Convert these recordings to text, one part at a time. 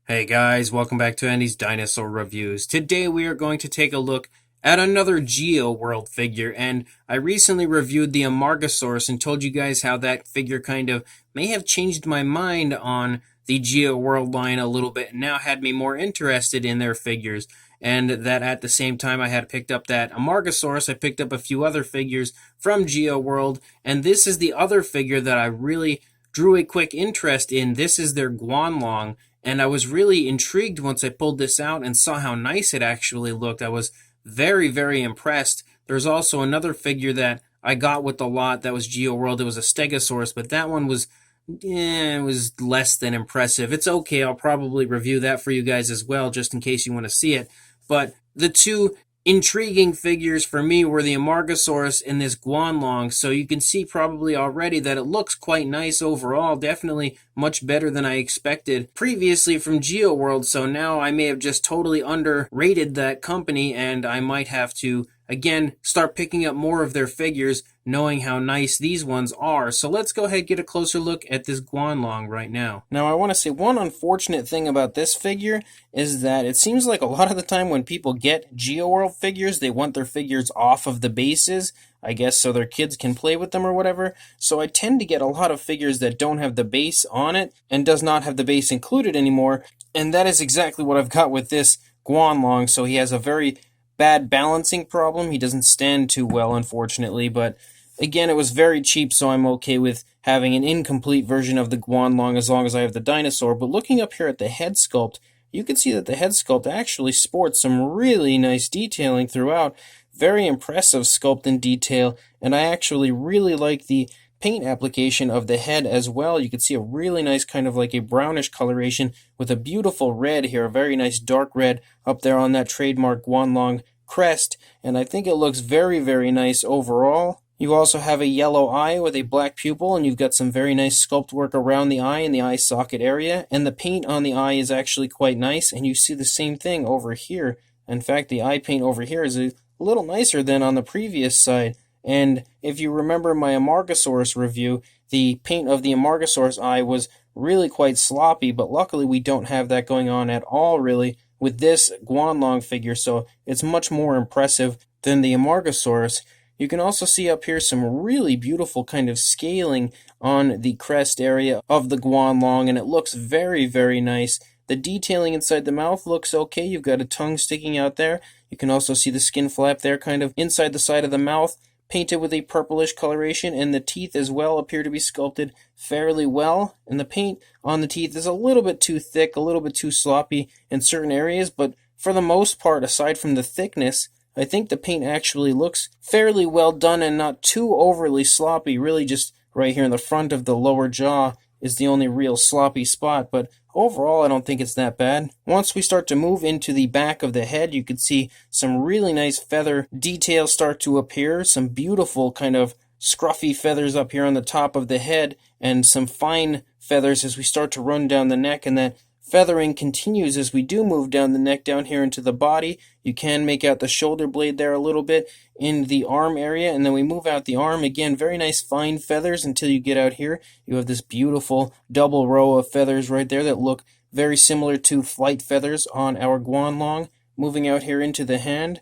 Hey guys, welcome back to Andy's Dinosaur Reviews. Today we are going to take a look at another Geoworld figure, and I recently reviewed the Amargasaurus and told you guys how that figure kind of may have changed my mind on the Geoworld line a little bit and now had me more interested in their figures. And that at the same time I had picked up that Amargasaurus, I picked up a few other figures from Geoworld, and this is the other figure that I really drew a quick interest in. This is their Guanlong. And I was really intrigued once I pulled this out and saw how nice it actually looked. I was very, very impressed. There's also another figure that I got with the lot that was Geoworld. It was a Stegosaurus, but that one was, it was less than impressive. It's okay. I'll probably review that for you guys as well, just in case you want to see it. But the two intriguing figures for me were the Amargasaurus and this Guanlong, so you can see probably already that it looks quite nice overall, definitely much better than I expected previously from Geoworld, so now I may have just totally underrated that company and I might have to again start picking up more of their figures knowing how nice these ones are. So let's go ahead and get a closer look at this Guanlong right now. Now I want to say one unfortunate thing about this figure is that it seems like a lot of the time when people get Geoworld figures, they want their figures off of the bases, I guess so their kids can play with them or whatever. So I tend to get a lot of figures that don't have the base on it and does not have the base included anymore, and that is exactly what I've got with this Guanlong. So he has a very bad balancing problem. He doesn't stand too well, unfortunately, but again, it was very cheap, so I'm okay with having an incomplete version of the Guanlong as long as I have the Dinosaur. But looking up here at the head sculpt, you can see that the head sculpt actually sports some really nice detailing throughout. Very impressive sculpt and detail, and I actually really like the paint application of the head as well. You can see a really nice kind of like a brownish coloration with a beautiful red here, a very nice dark red up there on that trademark Guanlong crest, and I think it looks very, very nice overall. You also have a yellow eye with a black pupil, and you've got some very nice sculpt work around the eye and the eye socket area, and the paint on the eye is actually quite nice, and you see the same thing over here. In fact, the eye paint over here is a little nicer than on the previous side. And if you remember my Amargasaurus review, the paint of the Amargasaurus eye was really quite sloppy, but luckily we don't have that going on at all really with this Guanlong figure, so it's much more impressive than the Amargasaurus. You can also see up here some really beautiful kind of scaling on the crest area of the Guanlong, and it looks very, very nice. The detailing inside the mouth looks okay. You've got a tongue sticking out there. You can also see the skin flap there kind of inside the side of the mouth, painted with a purplish coloration, and the teeth as well appear to be sculpted fairly well. And the paint on the teeth is a little bit too thick, a little bit too sloppy in certain areas, but for the most part, aside from the thickness, I think the paint actually looks fairly well done and not too overly sloppy. Really just right here in the front of the lower jaw is the only real sloppy spot, but overall I don't think it's that bad. Once we start to move into the back of the head, you can see some really nice feather details start to appear, some beautiful kind of scruffy feathers up here on the top of the head, and some fine feathers as we start to run down the neck, and that feathering continues as we do move down the neck down here into the body. You can make out the shoulder blade there a little bit in the arm area, and then we move out the arm. Again, very nice fine feathers until you get out here. You have this beautiful double row of feathers right there that look very similar to flight feathers on our Guanlong. Moving out here into the hand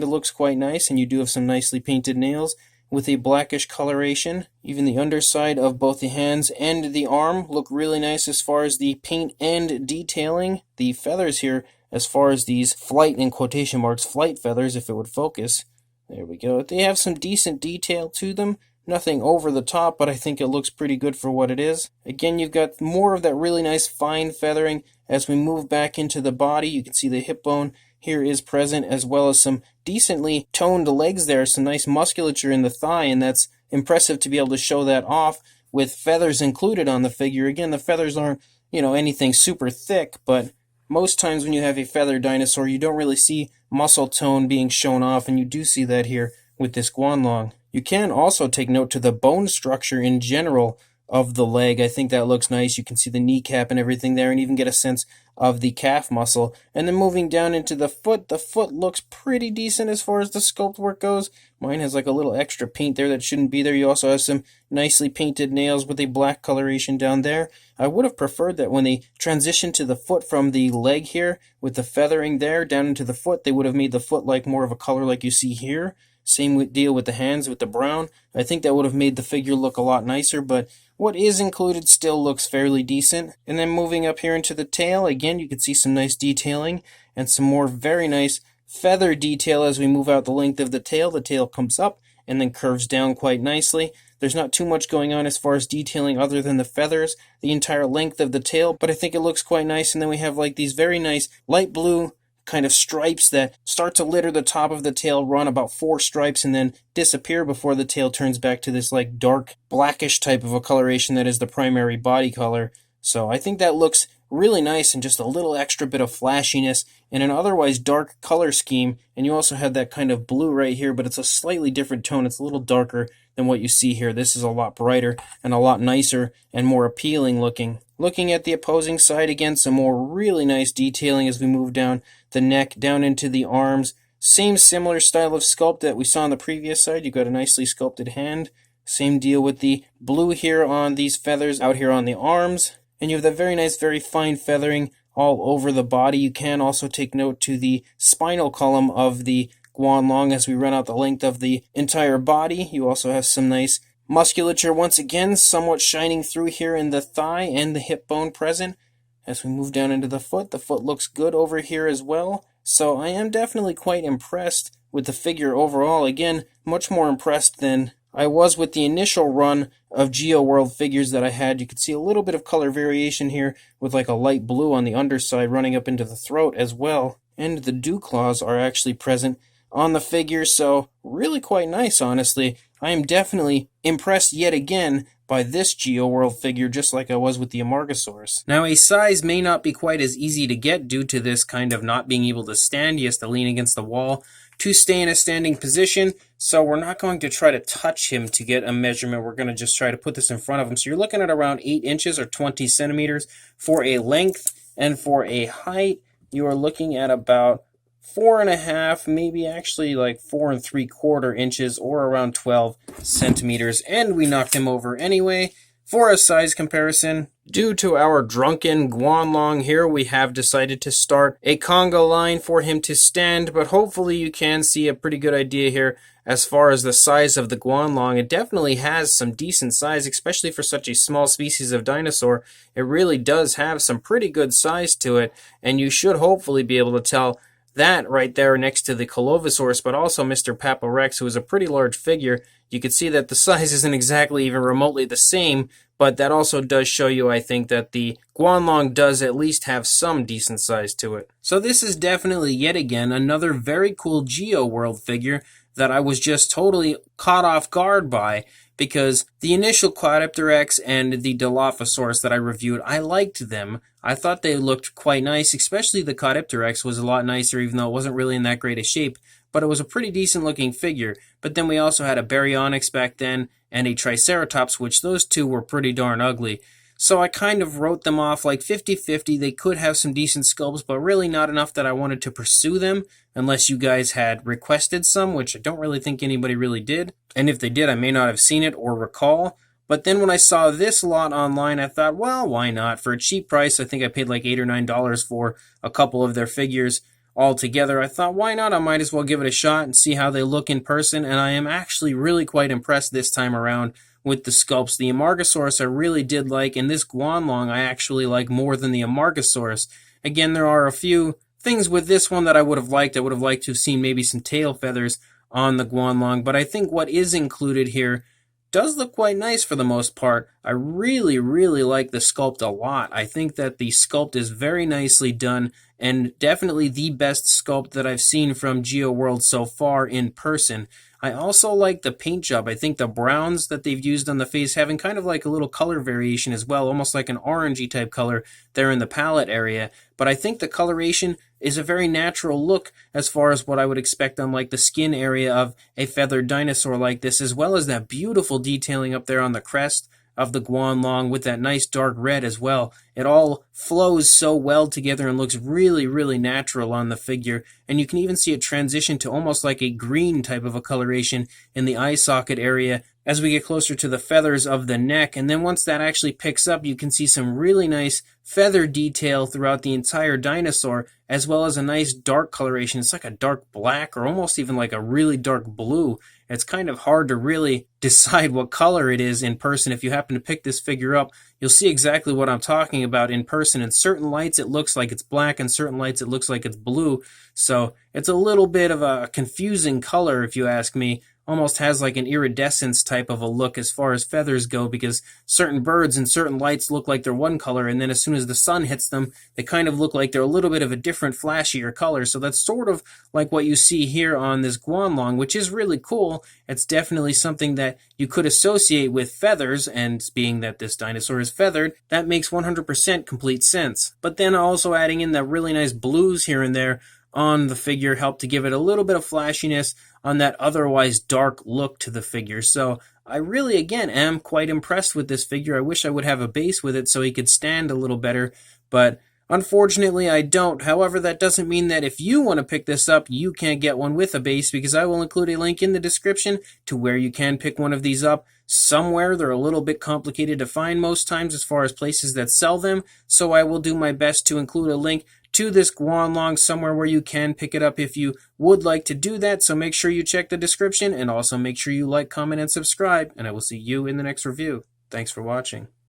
looks quite nice, and you do have some nicely painted nails with a blackish coloration. Even the underside of both the hands and the arm look really nice as far as the paint and detailing. The feathers here, as far as these flight, in quotation marks, flight feathers, if it would focus. There we go. They have some decent detail to them. Nothing over the top, but I think it looks pretty good for what it is. Again, you've got more of that really nice fine feathering as we move back into the body. You can see the hip bone here is present, as well as some decently toned legs there, some nice musculature in the thigh, and that's impressive to be able to show that off with feathers included on the figure. Again, the feathers aren't, anything super thick, but most times when you have a feathered dinosaur, you don't really see muscle tone being shown off, and you do see that here with this Guanlong. You can also take note to the bone structure in general of the leg. I think that looks nice. You can see the kneecap and everything there, and even get a sense of the calf muscle. And then moving down into the foot looks pretty decent as far as the sculpt work goes. Mine has like a little extra paint there that shouldn't be there. You also have some nicely painted nails with a black coloration down there. I would have preferred that when they transitioned to the foot from the leg here with the feathering there down into the foot, they would have made the foot like more of a color like you see here. Same deal with the hands with the brown. I think that would have made the figure look a lot nicer, but what is included still looks fairly decent. And then moving up here into the tail, again, you can see some nice detailing and some more very nice feather detail as we move out the length of the tail. The tail comes up and then curves down quite nicely. There's not too much going on as far as detailing other than the feathers, the entire length of the tail, but I think it looks quite nice. And then we have like these very nice light blue kind of stripes that start to litter the top of the tail, run about 4 stripes, and then disappear before the tail turns back to this like dark blackish type of a coloration that is the primary body color. So I think that looks really nice and just a little extra bit of flashiness in an otherwise dark color scheme. And you also have that kind of blue right here, but it's a slightly different tone. It's a little darker than what you see here. This is a lot brighter and a lot nicer and more appealing looking. Looking at the opposing side again, some more really nice detailing as we move down the neck, down into the arms. Same similar style of sculpt that we saw on the previous side. You got a nicely sculpted hand. Same deal with the blue here on these feathers out here on the arms. And you have that very nice, very fine feathering all over the body. You can also take note to the spinal column of the Guanlong as we run out the length of the entire body. You also have some nice musculature once again, somewhat shining through here in the thigh and the hip bone present. As we move down into the foot looks good over here as well. So I am definitely quite impressed with the figure overall. Again, much more impressed than I was with the initial run of Geoworld figures that I had. You can see a little bit of color variation here with like a light blue on the underside running up into the throat as well. And the dew claws are actually present on the figure, so really quite nice, honestly. I am definitely impressed yet again by this Geoworld figure, just like I was with the Amargasaurus. Now, a size may not be quite as easy to get due to this kind of not being able to stand. He has to lean against the wall to stay in a standing position, so we're not going to try to touch him to get a measurement. We're going to just try to put this in front of him. So you're looking at around 8 inches or 20 centimeters for a length, and for a height, you are looking at about 4.5, maybe actually like 4 3/4 inches, or around 12 centimeters. And we knocked him over anyway. For a size comparison, due to our drunken Guanlong here, we have decided to start a conga line for him to stand, but hopefully you can see a pretty good idea here as far as the size of the Guanlong. It definitely has some decent size, especially for such a small species of dinosaur. It really does have some pretty good size to it, and you should hopefully be able to tell that right there next to the Colovosaurus, but also Mr. Paparex, who is a pretty large figure. You can see that the size isn't exactly even remotely the same, but that also does show you, I think, that the Guanlong does at least have some decent size to it. So this is definitely, yet again, another very cool Geoworld figure that I was just totally caught off guard by, because the initial Quadripteryx and the Dilophosaurus that I reviewed, I liked them. I thought they looked quite nice, especially the Quadripteryx was a lot nicer, even though it wasn't really in that great a shape, but it was a pretty decent looking figure. But then we also had a Baryonyx back then and a Triceratops, which those two were pretty darn ugly. So I kind of wrote them off like 50-50. They could have some decent sculpts, but really not enough that I wanted to pursue them, unless you guys had requested some, which I don't really think anybody really did. And if they did, I may not have seen it or recall. But then when I saw this lot online, I thought, well, why not? For a cheap price, I think I paid like $8 or $9 for a couple of their figures altogether. I thought, why not? I might as well give it a shot and see how they look in person. And I am actually really quite impressed this time around with the sculpts. The Amargasaurus I really did like, and this Guanlong I actually like more than the Amargasaurus. Again, there are a few things with this one that I would have liked. I would have liked to have seen maybe some tail feathers on the Guanlong, but I think what is included here does look quite nice for the most part. I really, really like the sculpt a lot. I think that the sculpt is very nicely done, and definitely the best sculpt that I've seen from Geoworld so far in person. I also like the paint job. I think the browns that they've used on the face having kind of like a little color variation as well, almost like an orangey type color there in the palette area. But I think the coloration is a very natural look as far as what I would expect on like the skin area of a feathered dinosaur like this, as well as that beautiful detailing up there on the crest of the Guanlong with that nice dark red as well. It all flows so well together and looks really, really natural on the figure. And you can even see it transition to almost like a green type of a coloration in the eye socket area as we get closer to the feathers of the neck. And then once that actually picks up, you can see some really nice feather detail throughout the entire dinosaur, as well as a nice dark coloration. It's like a dark black or almost even like a really dark blue. It's kind of hard to really decide what color it is in person. If you happen to pick this figure up, you'll see exactly what I'm talking about in person. In certain lights, it looks like it's black. In certain lights, it looks like it's blue. So it's a little bit of a confusing color, if you ask me. Almost has like an iridescence type of a look as far as feathers go, because certain birds in certain lights look like they're one color, and then as soon as the sun hits them, they kind of look like they're a little bit of a different, flashier color. So that's sort of like what you see here on this Guanlong, which is really cool. It's definitely something that you could associate with feathers, and being that this dinosaur is feathered, that makes 100% complete sense. But then also adding in the really nice blues here and there on the figure helped to give it a little bit of flashiness on that otherwise dark look to the figure. So I really, again, am quite impressed with this figure. I wish I would have a base with it so he could stand a little better, but unfortunately I don't. However, that doesn't mean that if you want to pick this up, you can't get one with a base, because I will include a link in the description to where you can pick one of these up. Somewhere they're a little bit complicated to find most times as far as places that sell them, so I will do my best to include a link to this Guanlong somewhere where you can pick it up if you would like to do that. So make sure you check the description, and also make sure you like, comment, and subscribe, and I will see you in the next review. Thanks for watching.